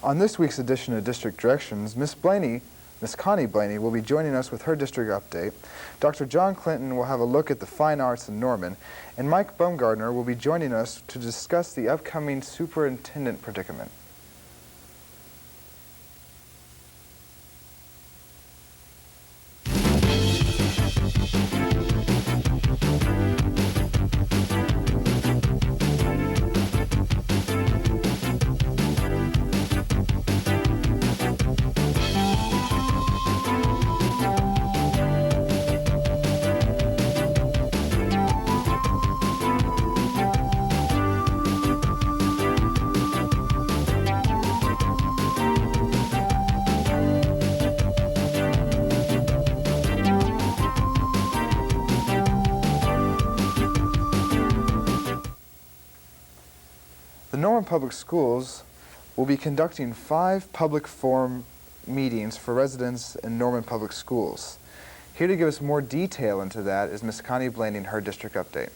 On this week's edition of District Directions, Miss Connie Blaney will be joining us with her district update. Dr. John Clinton will have a look at the fine arts in Norman, and Mike Bumgardner will be joining us to discuss the upcoming superintendent predicament. The Norman Public Schools will be conducting 5 public forum meetings for residents in Norman Public Schools. Here to give us more detail into that is Ms. Connie Blaney in her district update.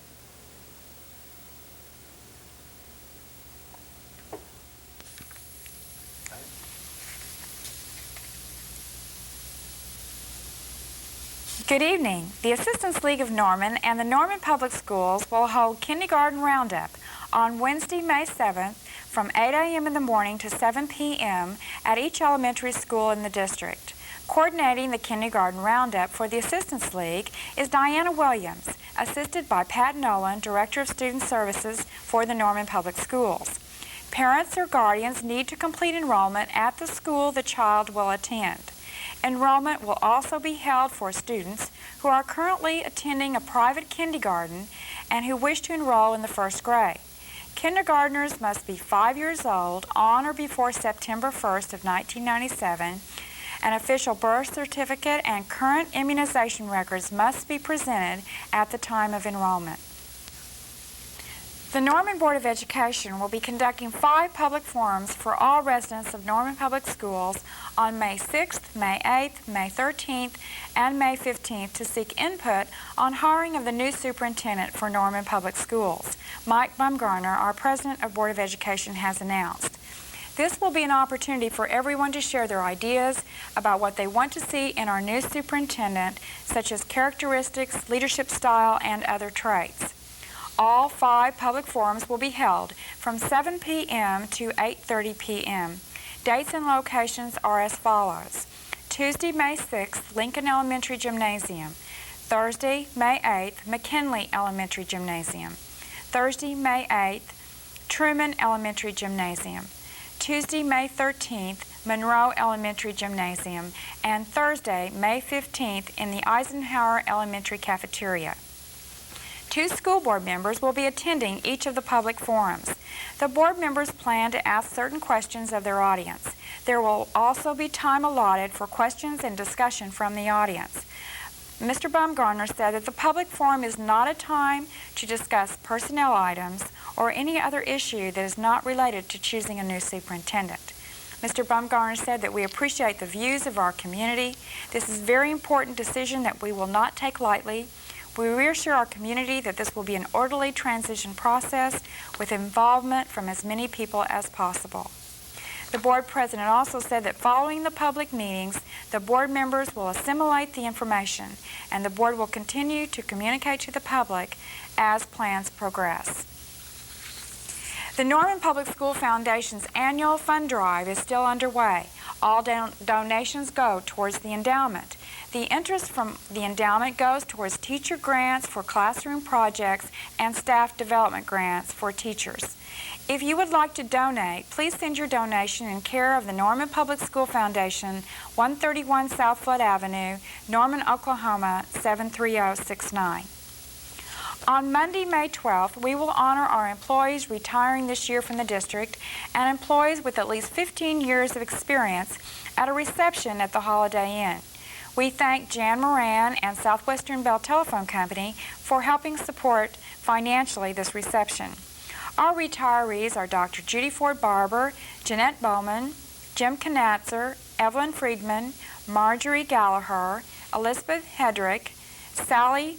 Good evening. The Assistance League of Norman and the Norman Public Schools will hold Kindergarten Roundup on Wednesday, May 7th from 8 a.m. in the morning to 7 p.m. at each elementary school in the district. Coordinating the Kindergarten Roundup for the Assistance League is Diana Williams, assisted by Pat Nolan, Director of Student Services for the Norman Public Schools. Parents or guardians need to complete enrollment at the school the child will attend. Enrollment will also be held for students who are currently attending a private kindergarten and who wish to enroll in the first grade. Kindergartners must be 5 years old on or before September 1st of 1997. An official birth certificate and current immunization records must be presented at the time of enrollment. The Norman Board of Education will be conducting 5 public forums for all residents of Norman Public Schools on May 6th, May 8th, May 13th, and May 15th to seek input on hiring of the new superintendent for Norman Public Schools. Mike Bumgardner, our President of Board of Education, has announced. This will be an opportunity for everyone to share their ideas about what they want to see in our new superintendent, such as characteristics, leadership style, and other traits. All 5 public forums will be held from 7 p.m. to 8:30 p.m. Dates and locations are as follows. Tuesday, May 6th, Lincoln Elementary Gymnasium. Thursday, May 8th, McKinley Elementary Gymnasium. Thursday, May 8th, Truman Elementary Gymnasium. Tuesday, May 13th, Monroe Elementary Gymnasium. And Thursday, May 15th, in the Eisenhower Elementary Cafeteria. 2 school board members will be attending each of the public forums. The board members plan to ask certain questions of their audience. There will also be time allotted for questions and discussion from the audience. Mr. Bumgardner said that the public forum is not a time to discuss personnel items or any other issue that is not related to choosing a new superintendent. Mr. Bumgardner said that we appreciate the views of our community. This is a very important decision that we will not take lightly. We reassure our community that this will be an orderly transition process with involvement from as many people as possible. The board president also said that following the public meetings, the board members will assimilate the information and the board will continue to communicate to the public as plans progress. The Norman Public School Foundation's annual fund drive is still underway. All donations go towards the endowment. The interest from the endowment goes towards teacher grants for classroom projects and staff development grants for teachers. If you would like to donate, please send your donation in care of the Norman Public School Foundation, 131 South Flood Avenue, Norman, Oklahoma, 73069. On Monday, May 12th, we will honor our employees retiring this year from the district and employees with at least 15 years of experience at a reception at the Holiday Inn. We thank Jan Moran and Southwestern Bell Telephone Company for helping support financially this reception. Our retirees are Dr. Judy Ford Barber, Jeanette Bowman, Jim Knatzer, Evelyn Friedman, Marjorie Gallagher, Elizabeth Hedrick, Sally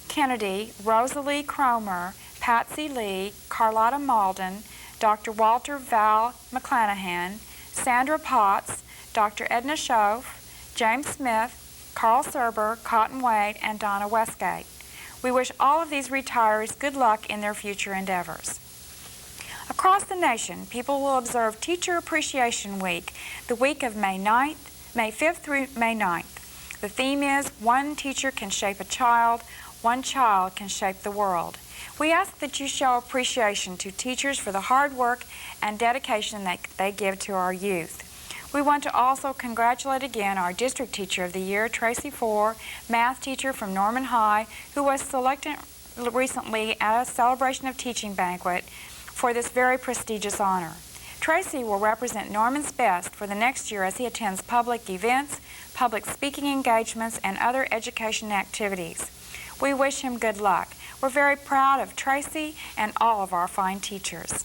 Kennedy, Rosalie Cromer, Patsy Lee, Carlotta Malden, Dr. Walter Val McClanahan, Sandra Potts, Dr. Edna Shove, James Smith, Carl Serber, Cotton Wade, and Donna Westgate. We wish all of these retirees good luck in their future endeavors. Across the nation, people will observe Teacher Appreciation Week, the week of May 5th through May 9th. The theme is, "One teacher can shape a child, one child can shape the world." We ask that you show appreciation to teachers for the hard work and dedication that they give to our youth. We want to also congratulate again our District Teacher of the Year, Tracy Four, math teacher from Norman High, who was selected recently at a Celebration of Teaching banquet for this very prestigious honor. Tracy will represent Norman's best for the next year as he attends public events, public speaking engagements, and other education activities. We wish him good luck. We're very proud of Tracy and all of our fine teachers.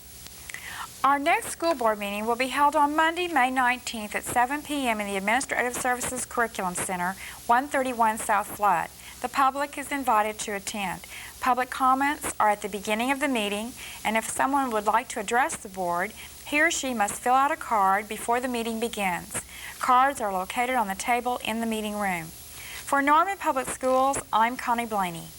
Our next school board meeting will be held on Monday, May 19th at 7 p.m. in the Administrative Services Curriculum Center, 131 South Flood. The public is invited to attend. Public comments are at the beginning of the meeting, and if someone would like to address the board, he or she must fill out a card before the meeting begins. Cards are located on the table in the meeting room. For Norman Public Schools, I'm Connie Blaney.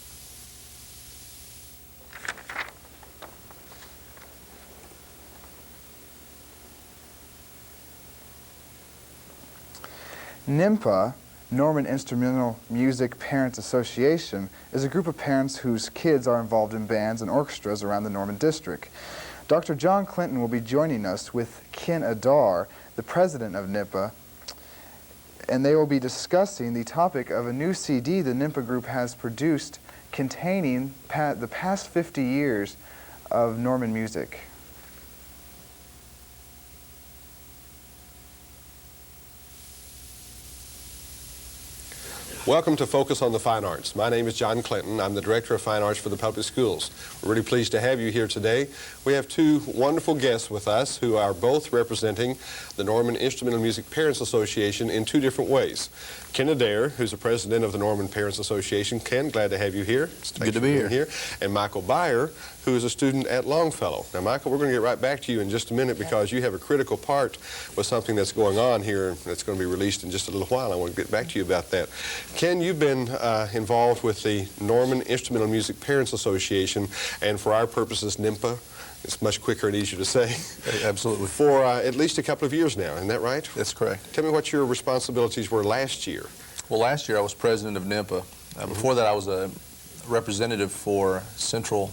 NIMPA, Norman Instrumental Music Parents Association, is a group of parents whose kids are involved in bands and orchestras around the Norman District. Dr. John Clinton will be joining us with Ken Adar, the president of NIMPA, and they will be discussing the topic of a new CD the NIMPA group has produced containing the past 50 years of Norman music. Welcome to Focus on the Fine Arts. My name is John Clinton. I'm the Director of Fine Arts for the Public Schools. We're really pleased to have you here today. We have two wonderful guests with us who are both representing the Norman Instrumental Music Parents Association in two different ways. Ken Adair, who's the president of the Norman Parents Association. Ken, glad to have you here. Good to be here. And Michael Beyer, who is a student at Longfellow. Now, Michael, we're going to get right back to you in just a minute because you have a critical part with something that's going on here that's going to be released in just a little while. I want to get back to you about that. Ken, you've been involved with the Norman Instrumental Music Parents Association, and for our purposes, NIMPA. It's much quicker and easier to say. Absolutely. For at least a couple of years now, isn't that right? That's correct. Tell me what your responsibilities were last year. Well, last year I was president of NIMPA. Before that I was a representative for Central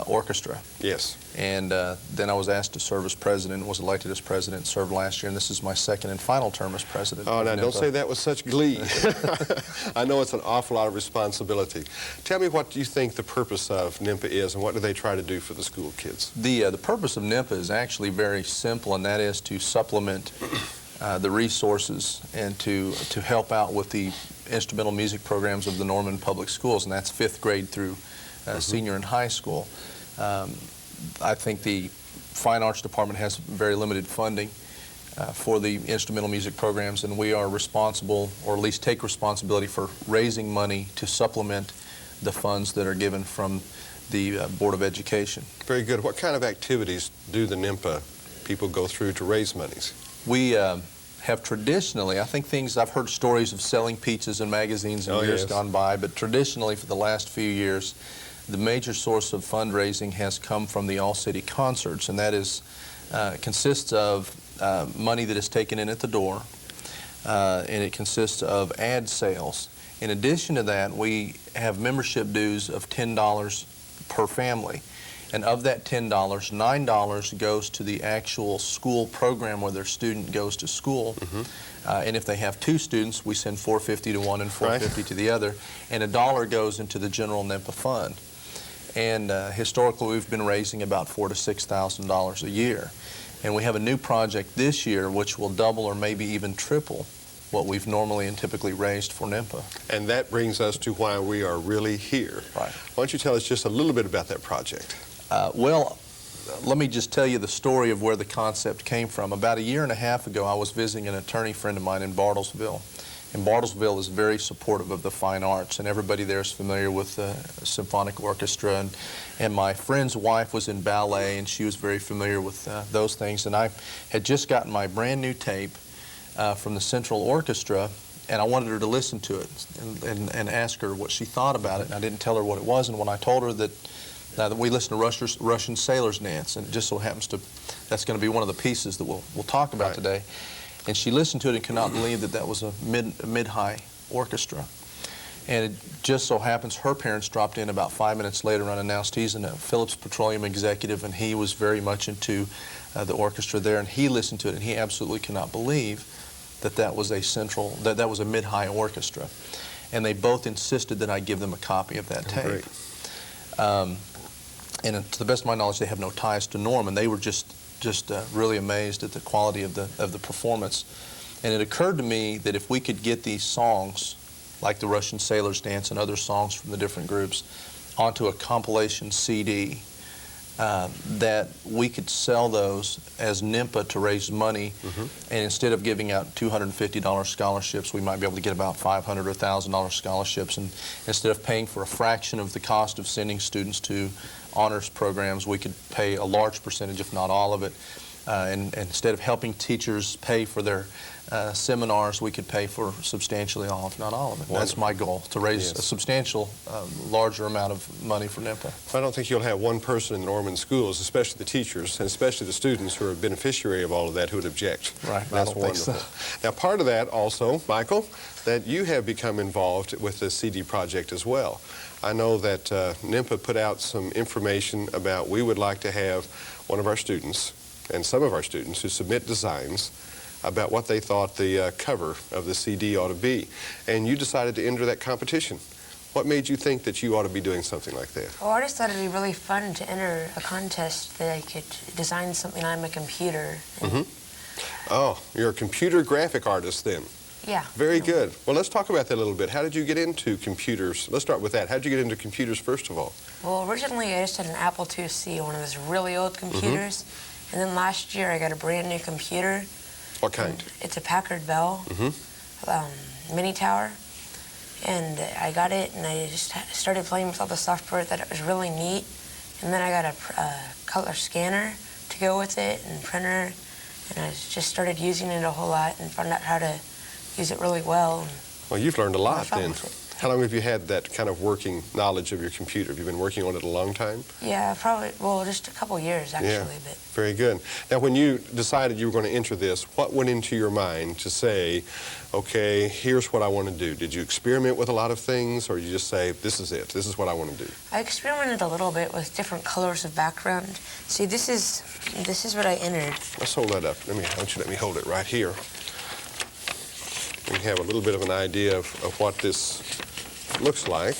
Orchestra. Yes. And then I was asked to serve as president, was elected as president, served last year, and this is my second and final term as president. Oh, of now NIMPA. don't say that with such glee. I know it's an awful lot of responsibility. Tell me what you think the purpose of NIMPA is and what do they try to do for the school kids? The purpose of NIMPA is actually very simple, and that is to supplement the resources and to help out with the instrumental music programs of the Norman Public Schools, and that's 5th grade through senior in high school. I think the Fine Arts Department has very limited funding for the instrumental music programs, and we are responsible, or at least take responsibility for raising money to supplement the funds that are given from the Board of Education. Very good. What kind of activities do the NIMPA people go through to raise monies? We have traditionally, I think I've heard stories of selling pizzas in magazines in years gone by, but traditionally for the last few years, the major source of fundraising has come from the All-City Concerts, and that is consists of money that is taken in at the door, and it consists of ad sales. In addition to that, we have membership dues of $10 per family. And of that $10, $9 goes to the actual school program where their student goes to school. And if they have 2 students, we send $450 to one and $450 to the other. And $1 goes into the general NIMPA fund. And historically, we've been raising about $4,000 to $6,000 a year. And we have a new project this year which will double or maybe even triple what we've normally and typically raised for NIMPA. And that brings us to why we are really here. Right. Why don't you tell us just a little bit about that project? Well, let me just tell you the story of where the concept came from. About a year and a half ago, I was visiting an attorney friend of mine in Bartlesville, And Bartlesville is very supportive of the fine arts, and everybody there is familiar with the symphonic orchestra. And my friend's wife was in ballet, and she was very familiar with those things. And I had just gotten my brand new tape from the Central Orchestra, and I wanted her to listen to it and ask her what she thought about it. And I didn't tell her what it was, and when I told her that we listen to Russian Sailors Dance, and it just so happens that's going to be one of the pieces that we'll talk about today. And she listened to it and could not believe that was a mid-high orchestra. And it just so happens her parents dropped in about 5 minutes later unannounced. He's a Phillips Petroleum executive, and he was very much into the orchestra there, and he listened to it, and he absolutely cannot believe that was a mid-high orchestra. And they both insisted that I give them a copy of that tape. And to the best of my knowledge, they have no ties to Norman. They were just really amazed at the quality of the performance. And it occurred to me that if we could get these songs, like the Russian Sailors Dance and other songs from the different groups, onto a compilation CD, that we could sell those as NIMPA to raise money. And instead of giving out $250 scholarships, we might be able to get about $500 or $1,000 scholarships. And instead of paying for a fraction of the cost of sending students to honors programs, we could pay a large percentage, if not all of it. And instead of helping teachers pay for their seminars, we could pay for substantially all, if not all of it. Wonderful. That's my goal, to raise a substantial, larger amount of money for NIMPA. I don't think you'll have one person in the Norman schools, especially the teachers, and especially the students who are a beneficiary of all of that, who would object. Right, That's wonderful. Now, part of that also, Michael, that you have become involved with the CD project as well. I know that NIMPA put out some information about we would like to have one of our students, and some of our students who submit designs about what they thought the cover of the CD ought to be. And you decided to enter that competition. What made you think that you ought to be doing something like that? Well, I just thought it'd be really fun to enter a contest that I could design something on my computer. Oh, you're a computer graphic artist then. Yeah. Very good. Well, let's talk about that a little bit. How did you get into computers? Let's start with that. How did you get into computers first of all? Well, originally I just had an Apple IIc, one of those really old computers. And then last year I got a brand new computer. What kind? It's a Packard Bell mini tower. And I got it and I just started playing with all the software. That it was really neat. And then I got a color scanner to go with it and printer. And I just started using it a whole lot and found out how to use it really well. Well, you've learned a lot then. with it. How long have you had that kind of working knowledge of your computer? Have you been working on it a long time? Yeah, probably, well, just a couple years actually. Yeah, but very good. Now, when you decided you were going to enter this, what went into your mind to say, okay, here's what I want to do? Did you experiment with a lot of things, or you just say, this is it, this is what I want to do? I experimented a little bit with different colors of background. See, this is what I entered. Let's hold that up. Why don't you let me hold it right here. We have a little bit of an idea of what this looks like.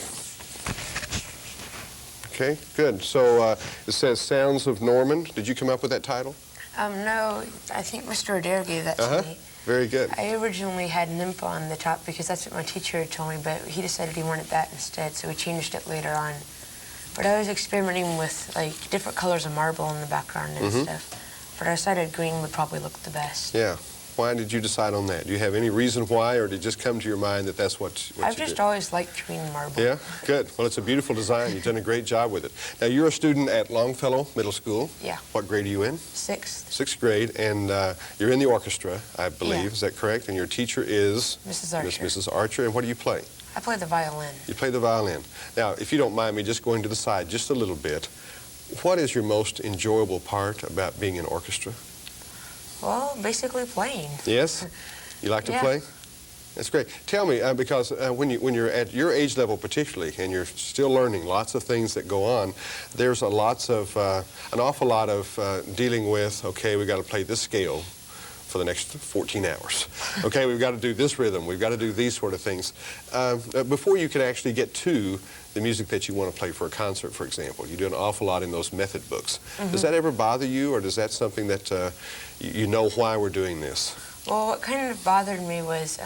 Okay, good. So it says Sounds of Norman. Did you come up with that title? No, I think Mr. Adair gave that to me. Very good. I originally had NIMPA on the top because that's what my teacher had told me, but he decided he wanted that instead, so we changed it later on. But I was experimenting with like different colors of marble in the background and stuff. But I decided green would probably look the best. Yeah. Why did you decide on that? Do you have any reason why, or did it just come to your mind that that's what you I've just always liked green marble. Yeah, good. Well, it's a beautiful design. You've done a great job with it. Now, you're a student at Longfellow Middle School. Yeah. What grade are you in? Sixth. Sixth grade, and you're in the orchestra, I believe. Yeah. Is that correct? And your teacher is? Mrs. Archer. Mrs. Archer. And what do you play? I play the violin. You play the violin. Now, if you don't mind me just going to the side just a little bit, what is your most enjoyable part about being in orchestra? Well, basically playing. Yes? You like to Yeah. play? That's great. Tell me, because when you're at your age level particularly, and you're still learning lots of things that go on, there's an awful lot of dealing with, okay, we've got to play this scale for the next 14 hours. Okay, we've got to do this rhythm, we've got to do these sort of things. Before you can actually get to the music that you want to play for a concert, for example, you do an awful lot in those method books. Does that ever bother you, or is that something that you know why we're doing this? Well, what kind of bothered me was,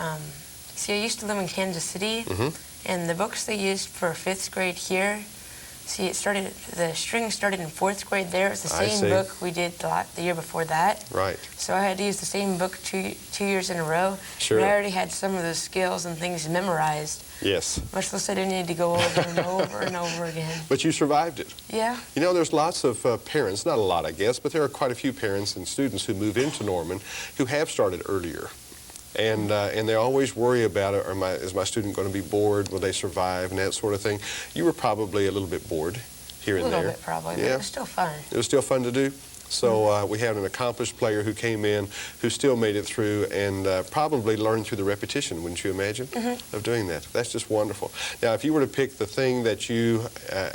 see, I used to live in Kansas City, and the books they used for 5th grade here See, the string started in 4th grade there. It was the I same see. book we did the year before that. Right. So I had to use the same book two years in a row. Sure. And I already had some of those skills and things memorized. Yes. Much less I didn't need to go over and over and over again. But you survived it. Yeah. You know, there's lots of parents, not a lot, I guess, but there are quite a few parents and students who move into Norman who have started earlier. And they always worry about it, is my student going to be bored? Will they survive? And that sort of thing. You were probably a little bit bored here and there. A little bit probably, but it was still fun. It was still fun to do? So we had an accomplished player who came in who still made it through and probably learned through the repetition, wouldn't you imagine, of doing that? That's just wonderful. Now, if you were to pick the thing that you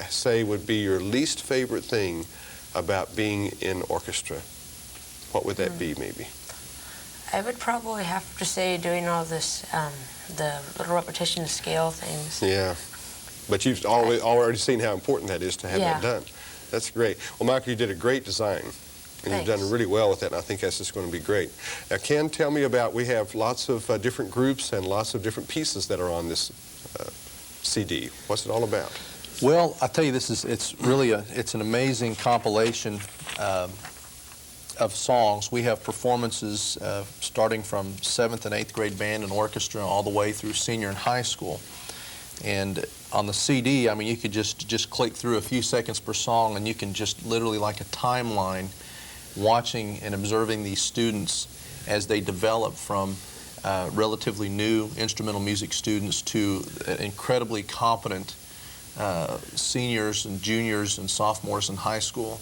say would be your least favorite thing about being in orchestra, what would that be, maybe? I would probably have to say doing all this, the little repetition scale things. Yeah. But you've already seen how important that is to have that done. That's great. Well, Michael, you did a great design. And Thanks. You've done really well with that, and I think that's just going to be great. Now, Ken, tell me about, we have lots of different groups and lots of different pieces that are on this CD. What's it all about? Well, I tell you, it's really it's an amazing compilation of songs. We have performances starting from 7th and 8th grade band and orchestra all the way through senior and high school. And on the CD, I mean, you could just click through a few seconds per song, and you can just literally, like a timeline, watching and observing these students as they develop from relatively new instrumental music students to incredibly competent seniors and juniors and sophomores in high school.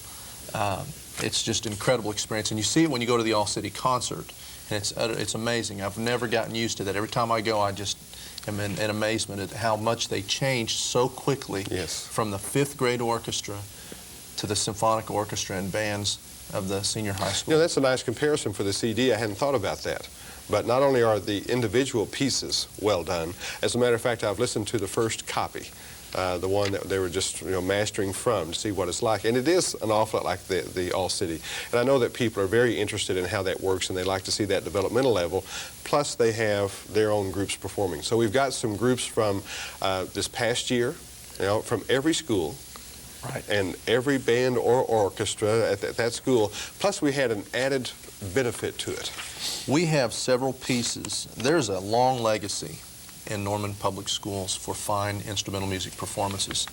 It's just an incredible experience, and you see it when you go to the All-City concert, and it's amazing. I've never gotten used to that. Every time I go, I just am in amazement at how much they changed so quickly from the 5th grade orchestra to the symphonic orchestra and bands of the senior high school. You know, that's a nice comparison for the CD. I hadn't thought about that. But not only are the individual pieces well done, as a matter of fact, I've listened to the first copy, the one that they were just mastering from to see what it's like. And it is an awful lot like the All-City. And I know that people are very interested in how that works, and they like to see that developmental level. Plus, they have their own groups performing. So we've got some groups from this past year, from every school. Right. And every band or orchestra at that school. Plus, we had an added benefit to it. We have several pieces. There's a long legacy in Norman Public Schools for fine instrumental music performances.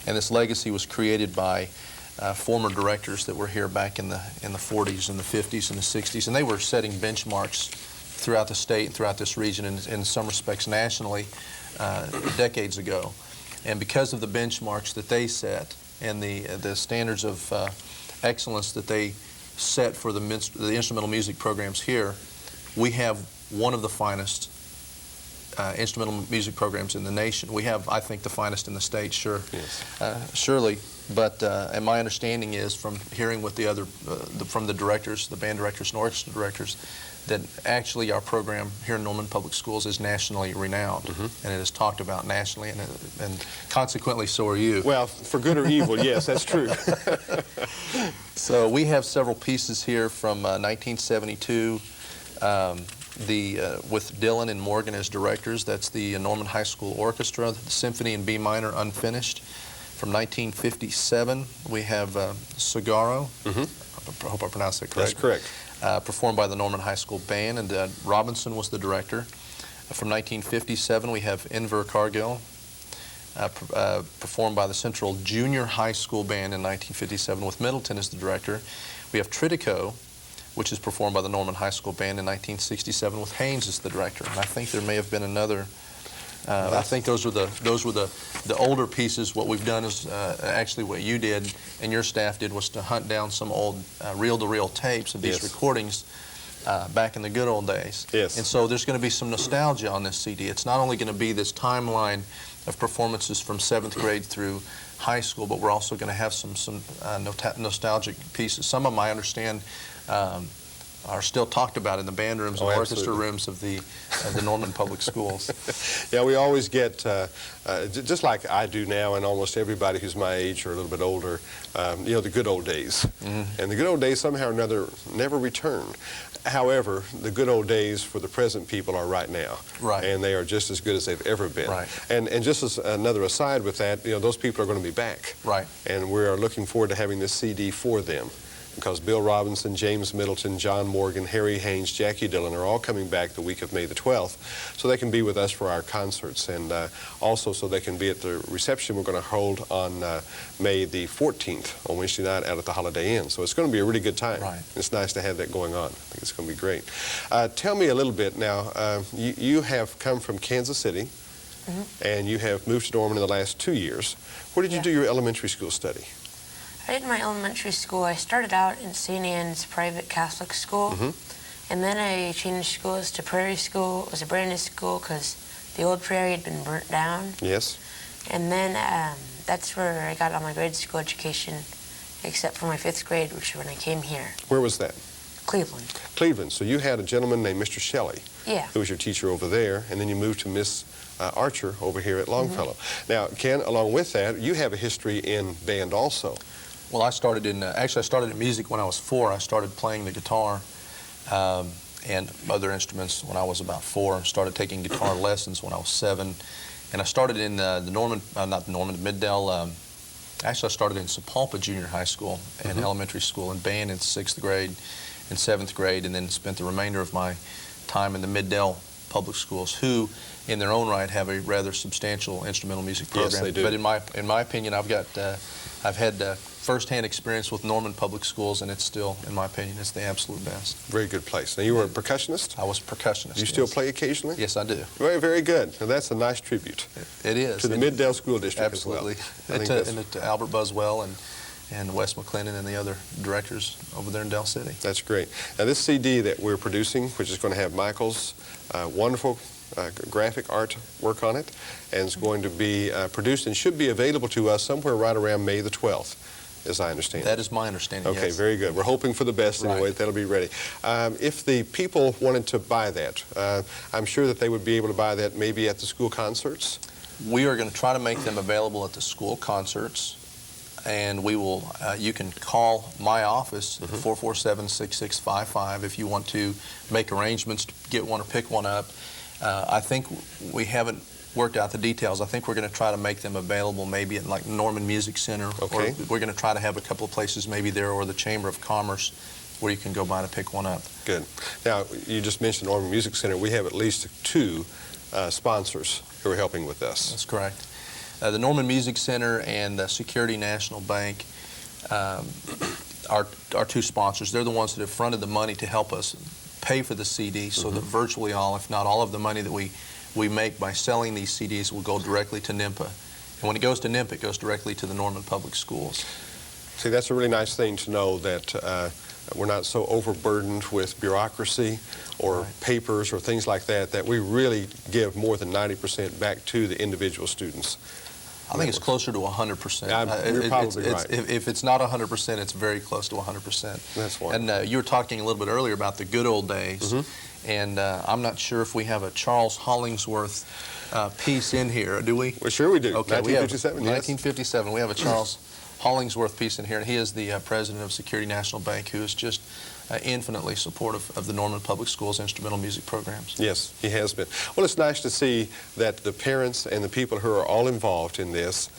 And this legacy was created by former directors that were here back in the 40s and the 50s and the 60s. And they were setting benchmarks throughout the state and throughout this region, and in some respects nationally, decades ago. And because of the benchmarks that they set, and the standards of excellence that they set for the instrumental music programs here, we have one of the finest instrumental music programs in the nation. We have, I think, the finest in the state, sure. Yes. Surely. But and my understanding is, from hearing with the other, from the directors, the band directors and orchestra directors, that actually our program here in Norman Public Schools is nationally renowned, and it is talked about nationally, and consequently so are you. Well, for good or evil, yes, that's true. So we have several pieces here from 1972, with Dylan and Morgan as directors. That's the Norman High School Orchestra, the Symphony in B minor, unfinished. From 1957, we have Sagaro. I hope I pronounced that correct. That's correct. Performed by the Norman High School Band, and Robinson was the director. From 1957, we have Inver Cargill, performed by the Central Junior High School Band in 1957, with Middleton as the director. We have Tritico, which is performed by the Norman High School Band in 1967, with Haynes as the director. And I think there may have been another. I think those were the older pieces. What we've done is actually what you did and your staff did was to hunt down some old reel-to-reel tapes of these recordings back in the good old days. Yes. And so there's going to be some nostalgia on this CD. It's not only going to be this timeline of performances from 7th grade through high school, but we're also going to have some nostalgic pieces. Some of them, I understand, are still talked about in the band rooms and orchestra absolutely. rooms of the Norman Public Schools. Yeah, we always get, just like I do now, and almost everybody who's my age or a little bit older, you know, the good old days. And the good old days somehow or another never return. However, the good old days for the present people are right now. Right. And they are just as good as they've ever been. Right. And just as another aside with that, you know, those people are going to be back. Right. And we are looking forward to having this CD for them, because Bill Robinson, James Middleton, John Morgan, Harry Haynes, Jackie Dillon are all coming back the week of May the 12th, so they can be with us for our concerts, and also so they can be at the reception we're going to hold on May the 14th on Wednesday night out at the Holiday Inn. So it's going to be a really good time. Right. It's nice to have that going on. I think it's going to be great. Tell me a little bit now. You have come from Kansas City, and you have moved to Norman in the last 2 years. Where did you Yeah. do your elementary school study? I did my elementary school. I started out in St. Anne's private Catholic school, and then I changed schools to Prairie School. It was a brand new school because the old Prairie had been burnt down. Yes. And then that's where I got all my grade school education, except for my 5th grade, which was when I came here, Where was that? Cleveland. Cleveland. So you had a gentleman named Mr. Shelley, Yeah. who was your teacher over there, and then you moved to Miss Archer over here at Longfellow. Now, Ken, along with that, you have a history in band also. Well, I started in, actually I started in music when I was 4. I started playing the guitar and other instruments when I was about 4. Started taking guitar lessons when I was 7. And I started in the Norman, not the Norman, Middale, actually I started in Sapulpa Junior High School and elementary school in band in 6th grade and 7th grade, and then spent the remainder of my time in the Middale public schools, who in their own right have a rather substantial instrumental music program. Yes, they do. But in my opinion, I've had first-hand experience with Norman Public Schools, and it's still, in my opinion, it's the absolute best. Very good place. Now, you were a percussionist? I was a percussionist. You still yes. play occasionally? Yes, I do. Very, very good. Now, that's a nice tribute It is. to the Middale School District Absolutely. as well. I think And to Albert Buswell and Wes McClendon and the other directors over there in Del City. that's great. Now, this CD that we're producing, which is going to have Michael's wonderful graphic art work on it, and it's going to be produced and should be available to us somewhere right around May the 12th, as I understand. That is my understanding, Okay, yes. very good. We're hoping for the best anyway. Right. That'll be ready. If the people wanted to buy that, I'm sure that they would be able to buy that maybe at the school concerts. We are going to try to make them available at the school concerts, and we will, you can call my office at 447-6655 if you want to make arrangements to get one or pick one up. I think we haven't worked out the details. I think we're going to try to make them available maybe at like Norman Music Center. Okay. Or we're going to try to have a couple of places maybe there, or the Chamber of Commerce, where you can go by to pick one up. Good. Now, you just mentioned Norman Music Center. We have at least 2 sponsors who are helping with us. That's correct. The Norman Music Center and the Security National Bank are 2 sponsors. They're the ones that have fronted the money to help us pay for the CD, so that virtually all, if not all of the money that we make by selling these CDs will go directly to NIMPA. And when it goes to NIMPA, it goes directly to the Norman Public Schools. See, that's a really nice thing to know, that we're not so overburdened with bureaucracy or papers or things like that, that we really give more than 90% back to the individual students. I think it's closer to 100%. You're probably right. If it's not 100%, it's very close to 100%. That's wonderful. And you were talking a little bit earlier about the good old days, and I'm not sure if we have a Charles Hollingsworth piece in here. Do we? Well, sure we do. Okay, we have 1957, yes. 1957. We have a Charles Hollingsworth piece in here, and he is the president of Security National Bank, who is just infinitely supportive of the Norman Public Schools instrumental music programs. Yes, he has been. Well, it's nice to see that the parents and the people who are all involved in this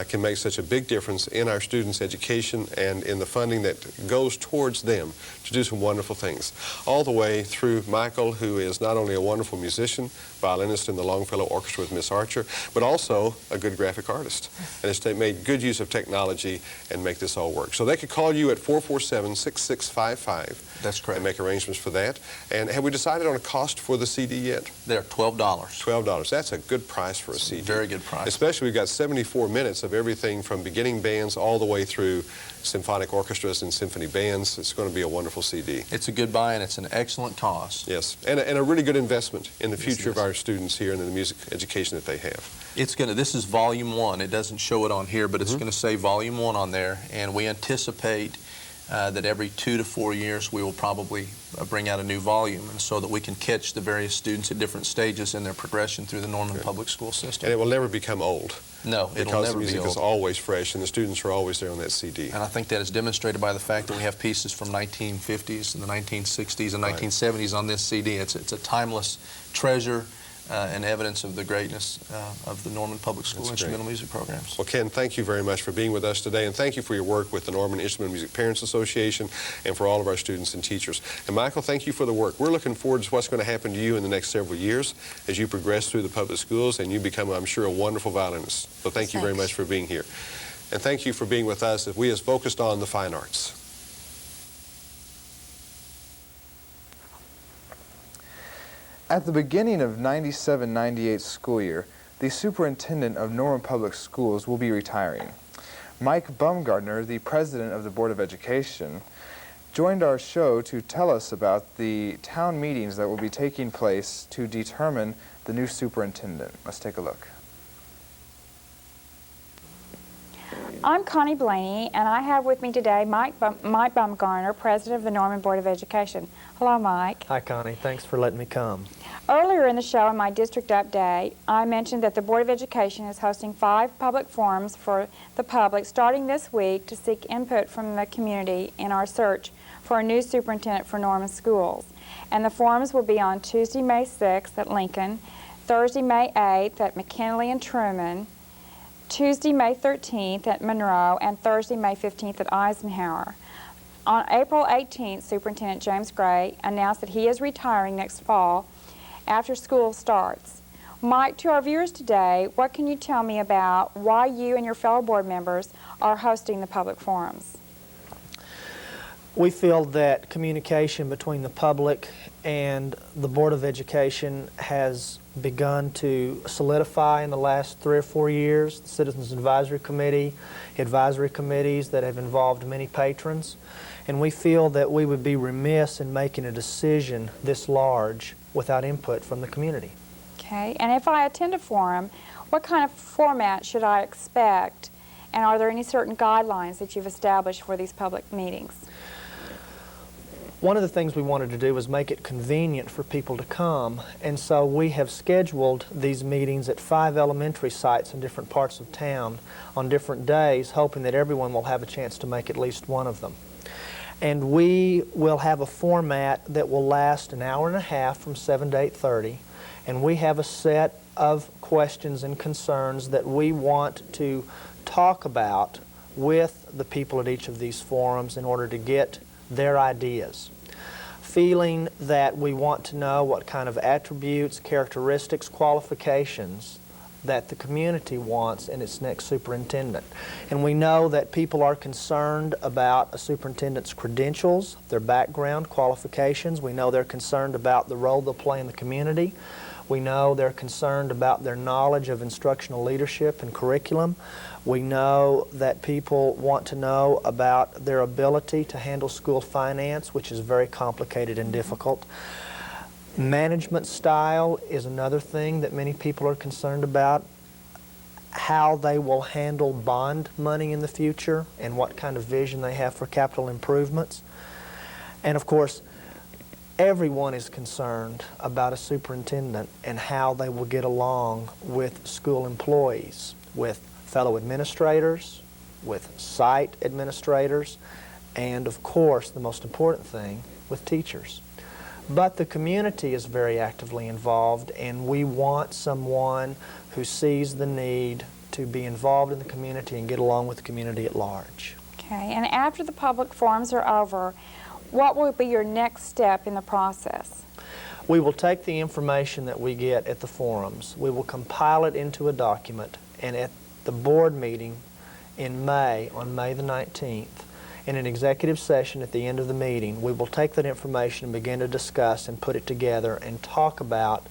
can make such a big difference in our students' education and in the funding that goes towards them to do some wonderful things. All the way through Michael, who is not only a wonderful musician, violinist in the Longfellow Orchestra with Miss Archer, but also a good graphic artist. And has made good use of technology and make this all work. So they could call you at 447-6655. That's correct. And make arrangements for that. And have we decided on a cost for the CD yet? They're $12. $12. That's a good price for a CD. Very good price. Especially we've got 74 minutes of everything from beginning bands all the way through symphonic orchestras and symphony bands. It's going to be a wonderful CD. It's a good buy, and it's an excellent cause. Yes, and a really good investment in the future Yes, of our students here and in the music education that they have. It's going to, this is volume 1. It doesn't show it on here, but it's going to say volume 1 on there, and we anticipate that every 2 to 4 years we will probably bring out a new volume, and so that we can catch the various students at different stages in their progression through the Norman Public School system. And it will never become old. No, it'll Because never the be music old. is always fresh and the students are always there on that CD. And I think that is demonstrated by the fact that we have pieces from 1950s and the 1960s and 1970s on this CD. It's a timeless treasure and evidence of the greatness of the Norman Public School That's instrumental great. music programs. Well, Ken, thank you very much for being with us today, and thank you for your work with the Norman Instrumental Music Parents Association and for all of our students and teachers. And Michael, thank you for the work. We're looking forward to what's going to happen to you in the next several years as you progress through the public schools and you become, I'm sure, a wonderful violinist. So thank you very much for being here. And thank you for being with us as we have focused on the fine arts. At the beginning of 97-98 school year, the superintendent of Norman Public Schools will be retiring. Mike Baumgartner, the president of the Board of Education, joined our show to tell us about the town meetings that will be taking place to determine the new superintendent. Let's take a look. I'm Connie Blaney, and I have with me today Mike Baumgartner, president of the Norman Board of Education. Hello, Mike. Hi, Connie. Thanks for letting me come. Earlier in the show, in my district update, I mentioned that the Board of Education is hosting 5 public forums for the public starting this week to seek input from the community in our search for a new superintendent for Norman schools. And the forums will be on Tuesday, May 6th at Lincoln, Thursday, May 8th at McKinley and Truman, Tuesday, May 13th at Monroe, and Thursday, May 15th at Eisenhower. On April 18th, Superintendent James Gray announced that he is retiring next fall after school starts. Mike, to our viewers today, what can you tell me about why you and your fellow board members are hosting the public forums? We feel that communication between the public and the Board of Education has begun to solidify in the last 3 or 4 years. The Citizens Advisory Committee, advisory committees that have involved many patrons, and we feel that we would be remiss in making a decision this large without input from the community. Okay, and if I attend a forum, what kind of format should I expect, and are there any certain guidelines that you've established for these public meetings? One of the things we wanted to do was make it convenient for people to come, and so we have scheduled these meetings at 5 elementary sites in different parts of town on different days, hoping that everyone will have a chance to make at least one of them. And we will have a format that will last an hour and a half from 7 to 8:30, and we have a set of questions and concerns that we want to talk about with the people at each of these forums in order to get their ideas. Feeling that we want to know what kind of attributes, characteristics, qualifications that the community wants in its next superintendent. And we know that people are concerned about a superintendent's credentials, their background, qualifications. We know they're concerned about the role they'll play in the community. We know they're concerned about their knowledge of instructional leadership and curriculum. We know that people want to know about their ability to handle school finance, which is very complicated and difficult. Management style is another thing that many people are concerned about. How they will handle bond money in the future and what kind of vision they have for capital improvements. And of course, everyone is concerned about a superintendent and how they will get along with school employees, with fellow administrators, with site administrators, and of course, the most important thing, with teachers. But the community is very actively involved, and we want someone who sees the need to be involved in the community and get along with the community at large. Okay, and after the public forums are over, what will be your next step in the process? We will take the information that we get at the forums, we will compile it into a document, and at the board meeting in May, on May the 19th, in an executive session at the end of the meeting, we will take that information and begin to discuss and put it together and talk about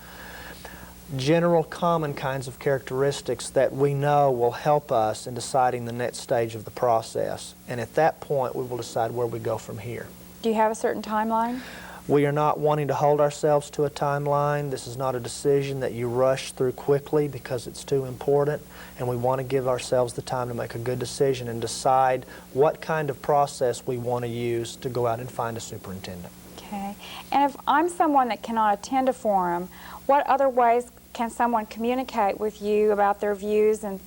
general common kinds of characteristics that we know will help us in deciding the next stage of the process. And at that point, we will decide where we go from here. Do you have a certain timeline? We are not wanting to hold ourselves to a timeline. This is not a decision that you rush through quickly because it's too important, and we want to give ourselves the time to make a good decision and decide what kind of process we want to use to go out and find a superintendent. Okay. And if I'm someone that cannot attend a forum, what other ways can someone communicate with you about their views and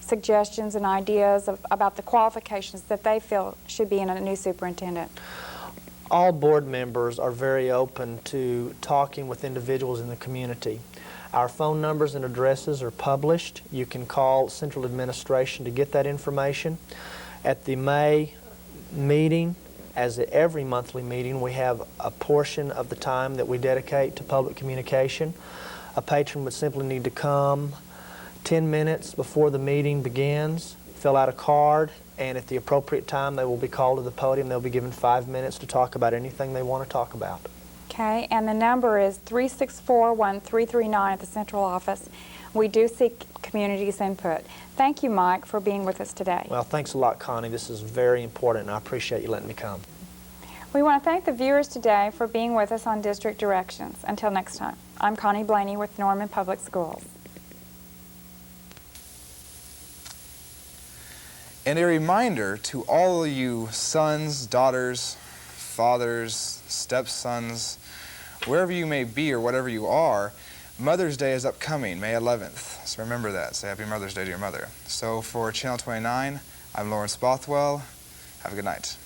suggestions and ideas about the qualifications that they feel should be in a new superintendent? All board members are very open to talking with individuals in the community. Our phone numbers and addresses are published. You can call Central Administration to get that information. At the May meeting, as at every monthly meeting, we have a portion of the time that we dedicate to public communication. A patron would simply need to come 10 minutes before the meeting begins, fill out a card, and at the appropriate time they will be called to the podium. They'll be given 5 minutes to talk about anything they want to talk about. Okay, and the number is 364-1339 at the central office. We do seek community's input. Thank you, Mike, for being with us today. Well, thanks a lot, Connie. This is very important, and I appreciate you letting me come. We want to thank the viewers today for being with us on District Directions. Until next time, I'm Connie Blaney with Norman Public Schools. And a reminder to all of you sons, daughters, fathers, stepsons, wherever you may be or whatever you are, Mother's Day is upcoming, May 11th. So remember that. Say Happy Mother's Day to your mother. So for Channel 29, I'm Lawrence Bothwell. Have a good night.